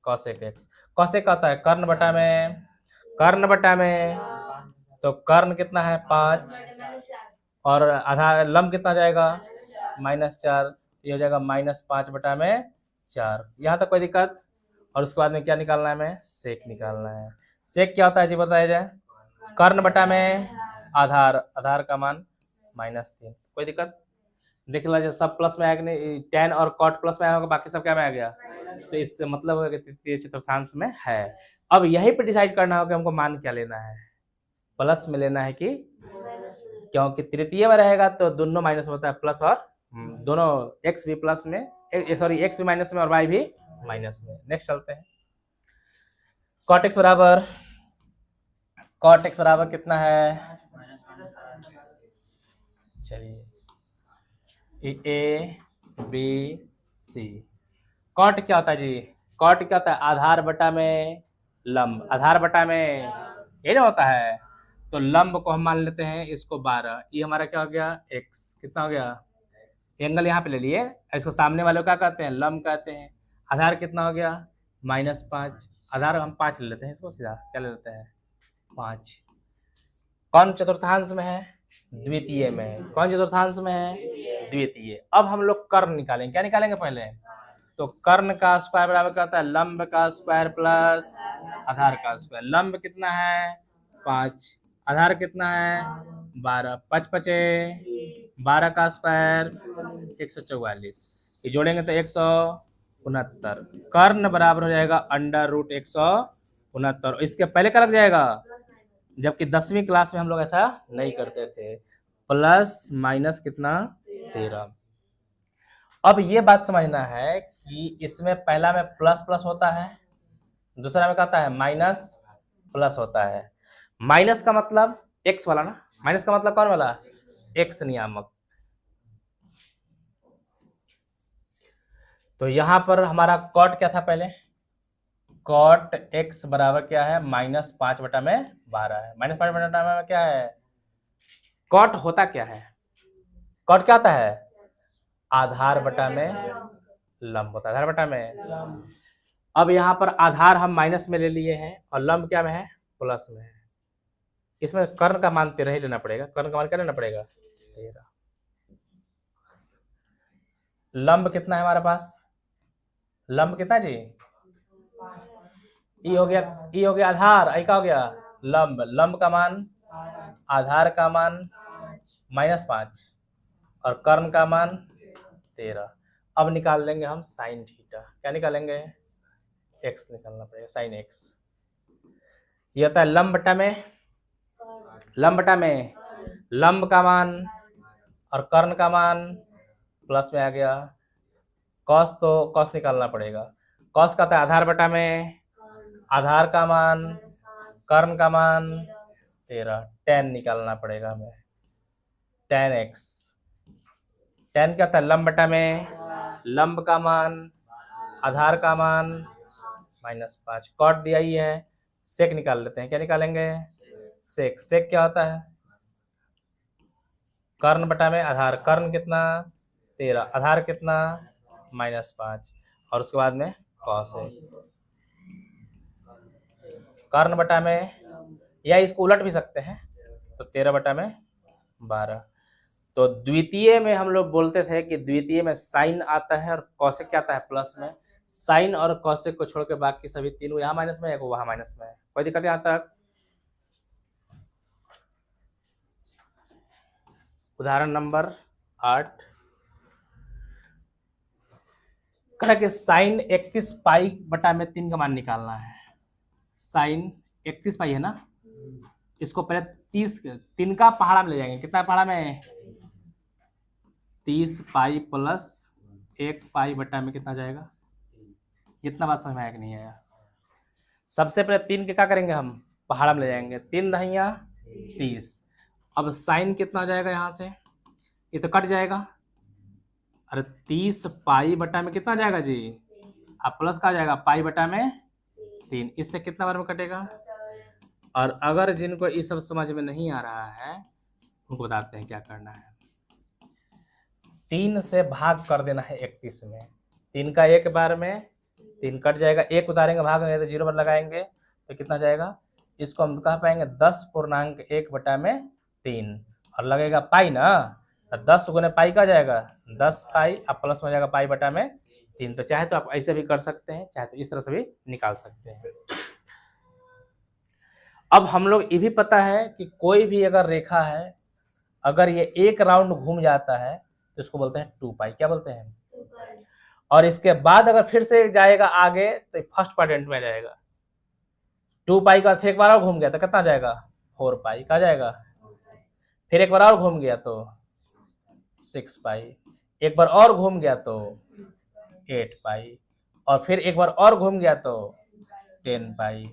कॉसेक एक्स। कॉसेक का होता है कर्ण बटा में, कर्ण बटा में, तो कर्ण कितना है 5 और आधार लंब कितना जाएगा -4, ये हो जाएगा -5 बटा में 4। यहाँ तक कोई दिक्कत? और उसके बाद में क्या निकालना है हमें? सेक निकालना है। सेक क्या होता है जी बताया जाए? कर्ण बटा में आधार, आधार का मान -3। कोई दिक्कत? देख लीजिए सब प्लस में आया कि नहीं, टेन और कॉट प्लस में आया होगा, बाकी सब क्या में आ गया, तो इससे मतलब होगा कि तृतीय चतुर्थांश में है। अब यहीं पे डिसाइड करना होगा हमको मान क्या लेना है, प्लस में लेना है कि, क्योंकि तृतीय में रहेगा तो दोनों माइनस होता है, प्लस और दोनों एक्स भी प्लस में, सॉरी एक्स भी माइनस में और वाई भी माइनस में। नेक्स्ट चलते हैं, कॉट एक्स बराबर, कॉट एक्स बराबर कितना है, चलिए ए बी सी। कॉट क्या होता है जी? कॉट क्या होता है? आधार बटा में लंब, आधार बटा में ये ना होता है, तो लंब को हम मान लेते हैं इसको 12, ये हमारा क्या हो गया एक्स, कितना हो गया, एंगल यहाँ पे ले लिए, इसको सामने वाले को क्या कहते हैं लंब कहते हैं। आधार कितना हो गया -5, आधार हम 5 ले लेते हैं, इसको सीधा क्या ले लेते हैं 5। कौन चतुर्थांश में है? द्वितीय में है। कौन चतुर्थांश में है? द्वितीय। अब हम लोग कर्ण निकालेंगे। क्या निकालेंगे पहले? तो कर्ण का स्क्वायर बराबर क्या होता है? लंब का स्क्वायर प्लस आधार का स्क्वायर। लंब कितना है 5, आधार कितना है 12, 5 पचे 12 का स्क्वायर 144, ये जोड़ेंगे तो 169। कर्ण बराबर हो जाएगा अंडर रूट 169। इसके पहले क्या लग जाएगा, जबकि 10वीं क्लास में हम लोग ऐसा नहीं करते थे, प्लस माइनस कितना 13। अब ये बात समझना है कि इसमें पहला में प्लस प्लस होता है, दूसरा में क्या होता है माइनस प्लस होता है। माइनस का मतलब एक्स वाला ना, माइनस का मतलब कौन वाला? एक्स नियामक। तो यहां पर हमारा कॉट क्या था पहले? कॉट एक्स बराबर क्या है -5 बटा में 12 है। -5 बटा में क्या है? कॉट होता क्या है? कॉट क्या होता है? आधार बटा में लंब होता है, आधार बटा में। अब यहाँ पर आधार हम माइनस में ले लिए हैं और लंब क्या में है प्लस में है। इसमें कर्ण का मान 13 ही लेना पड़ेगा। कर्ण का मान क्या लेना पड़ेगा 13। लंब कितना है हमारे पास? लंब कितना जी ई हो गया, ई हो गया आधार, आई का हो गया लंब, लंब का मान आधार का मान -5 और कर्ण का मान 13। अब निकाल लेंगे हम साइन थीटा, क्या निकालेंगे, एक्स निकालना पड़ेगा, साइन एक्स। ये होता है लंब बटा में, लंब बटा में लंब का मान और कर्ण का मान प्लस में आ गया, कॉस तो कॉस निकालना पड़ेगा, कॉस का था आधार बटा में आधार का मान कर्ण का मान 13, tan निकालना पड़ेगा हमें, tan x, tan क्या था लंब बटा में लंब का मान आधार का मान -5, कॉट दिया ही है, सेक निकाल लेते हैं, क्या निकालेंगे, सेक, सेक क्या होता है कर्ण बटा में आधार, कर्ण कितना 13, आधार कितना -5 और उसके बाद में कॉस है, कर्ण बटा में, या इसको उलट भी सकते हैं तो 13 बटा में 12। तो द्वितीय में हम लोग बोलते थे कि द्वितीय में साइन आता है और कौशिक क्या आता है प्लस में, साइन और कौशिक को छोड़ के बाकी सभी तीनों यहाँ माइनस में है, वहाँ माइनस में है, कोई दिक्कत यहाँ तक। उदाहरण नंबर 8, कह कि साइन 31 पाई बटा में 3 का मान निकालना है, साइन 31 पाई है ना, इसको पहले 3 का पहाड़ा में ले जाएंगे, कितना पहाड़ा में 30 पाई प्लस 1 पाई बटा में कितना जाएगा, इतना बात समझ में आया कि नहीं आया। सबसे पहले 3 के क्या करेंगे हम पहाड़ा में ले जाएंगे, 3 दहिया 30, अब साइन कितना जाएगा यहाँ से, ये तो कट जाएगा, अरे 30 पाई बटा में कितना जाएगा जी, अब प्लस का जाएगा पाई बटा में 3, इससे कितना बार में कटेगा। और अगर जिनको ये सब समझ में नहीं आ रहा है उनको बताते हैं क्या करना है, 3 से भाग कर देना है 31 में, 3 का एक बार में 3 कट जाएगा, 1 उतारेंगे भाग में तो 0 पर लगाएंगे तो कितना जाएगा, इसको हम कह पाएंगे 10.1 बटा में 3 और लगेगा पाई ना, 10 गुने पाई का जाएगा 10 पाई, अब प्लस में जाएगा पाई बटा में 3। तो चाहे तो आप ऐसे भी कर सकते हैं, चाहे तो इस तरह से भी निकाल सकते हैं। अब हम लोग ये भी पता है कि कोई भी अगर रेखा है अगर ये एक राउंड घूम जाता है तो इसको बोलते हैं 2 पाई, क्या बोलते हैं, और इसके बाद अगर फिर से जाएगा आगे तो फर्स्ट क्वाड्रेंट में जाएगा, 2 पाई का फिर एक बार और घूम गया तो कितना जाएगा 4 पाई का जाएगा, फिर एक बार और घूम गया तो 6 पाई, एक बार और घूम गया तो 8 पाई, और फिर एक बार और घूम गया तो 10 पाई,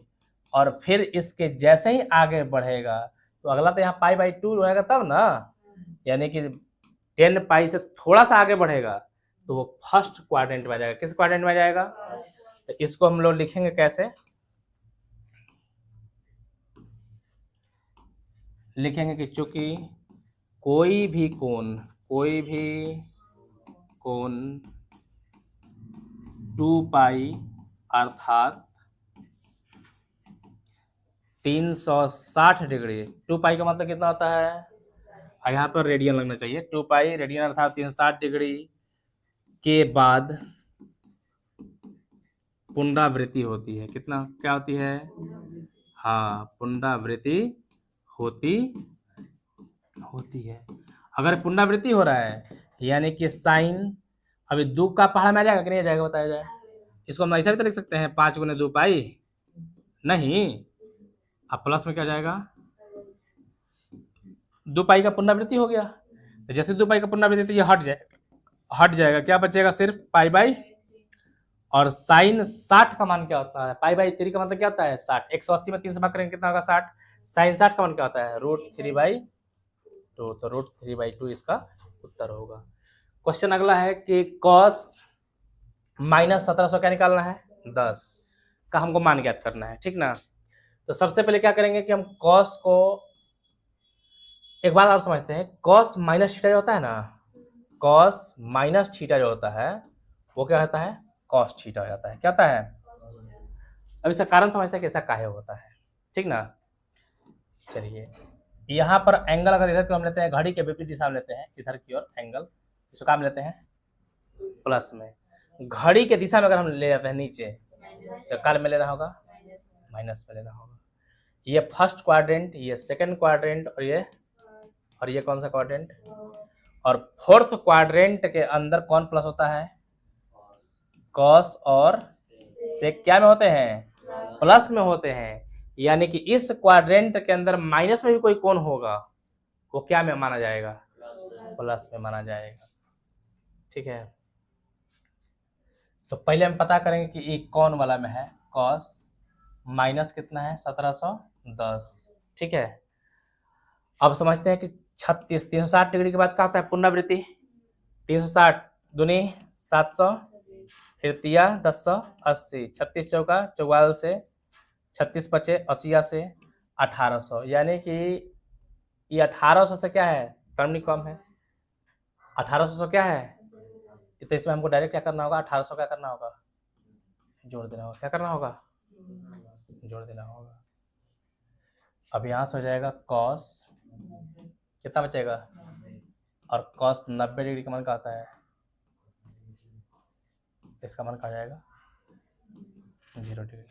और फिर इसके जैसे ही आगे बढ़ेगा तो अगला तो यहाँ पाई बाई 2 रहेगा तब ना, यानी कि 10 पाई से थोड़ा सा आगे बढ़ेगा तो वो फर्स्ट क्वाड्रेंट में जाएगा, किस क्वाड्रेंट में जाएगा, तो इसको हम लोग लिखेंगे कैसे, लिखेंगे कि चूंकि कोई भी कोण 2 पाई अर्थात 360 डिग्री, 2 पाई का मतलब कितना होता है, यहाँ पर रेडियन लगना चाहिए, 2 पाई रेडियन अर्थात 360 डिग्री के बाद पुनरावृत्ति होती है, कितना क्या होती है, हाँ पुनरावृत्ति होती है। अगर पुनरावृत्ति हो रहा है यानी कि साइन अभी 2 का पहाड़ा में आ जाएगा कि नहीं आ जाएगा बताया जाए, इसको हम ऐसा भी तो लिख सकते हैं 5 गुने 2 पाई, नहीं, अब प्लस में क्या जाएगा 2 पाई का पुनरावृत्ति हो गया, तो जैसे 2 पाई का पुनरावृत्ति तो ये हट जाएगा, क्या बचेगा सिर्फ पाई बाई, और साइन 60 का मान क्या होता है, पाई बाई 3 का मतलब क्या होता है 60, 180 में 3 से भाग करेंगे कितना होगा 60, साइन 60 का मान क्या होता है √3/2, तो √3/2 इसका उत्तर होगा। क्वेश्चन अगला है कि cos -1700 क्या निकालना है 10 का हमको मान ज्ञात करना है, ठीक ना। तो सबसे पहले क्या करेंगे कि हम cos को एक बात और समझते हैं, cos माइनस थीटा जो होता है ना, cos माइनस थीटा जो होता है वो क्या होता है cos थीटा हो जाता है, क्या होता है, अब इसका कारण समझते हैं कि ऐसा काहे होता है, ठीक ना। चलिए यहाँ पर एंगल अगर इधर की ओर हम लेते हैं, घड़ी के विपरीत दिशा में लेते हैं इधर की ओर एंगल, इसको काम लेते हैं प्लस में, घड़ी के दिशा में अगर हम ले जाते हैं नीचे तो काल में लेना होगा माइनस में लेना होगा। ये फर्स्ट क्वाड्रेंट, ये सेकंड क्वाड्रेंट, और ये कौन सा क्वाड्रेंट, और फोर्थ क्वाड्रेंट के अंदर कौन प्लस होता है, कॉस और सेक क्या में होते हैं, प्लस में होते हैं। यानी कि इस क्वाड्रेंट के अंदर माइनस में भी कोई कोण होगा, वो क्या में माना जाएगा, प्लस में माना जाएगा। ठीक है, तो पहले हम पता करेंगे कि ये कौन वाला में है, कॉस माइनस कितना है 1710। ठीक है, अब समझते हैं कि 360 डिग्री के बाद क्या होता है, पुनरावृत्ति। 360 दूनी 700, फिर तिया 1080, 36 चौका 44 से, 36 पचे 80 से 1800, यानी कि ये 1800 से क्या है, टर्म कम है। 1800 से क्या है, तो इसमें हमको डायरेक्ट क्या करना होगा, 1800 क्या करना होगा, जोड़ देना होगा। क्या करना होगा, जोड़ देना होगा। अब यहाँ से हो जाएगा कॉस, कितना बचेगा, और कॉस 90 डिग्री का मान का आता है, इसका मान का आ जाएगा 0 डिग्री।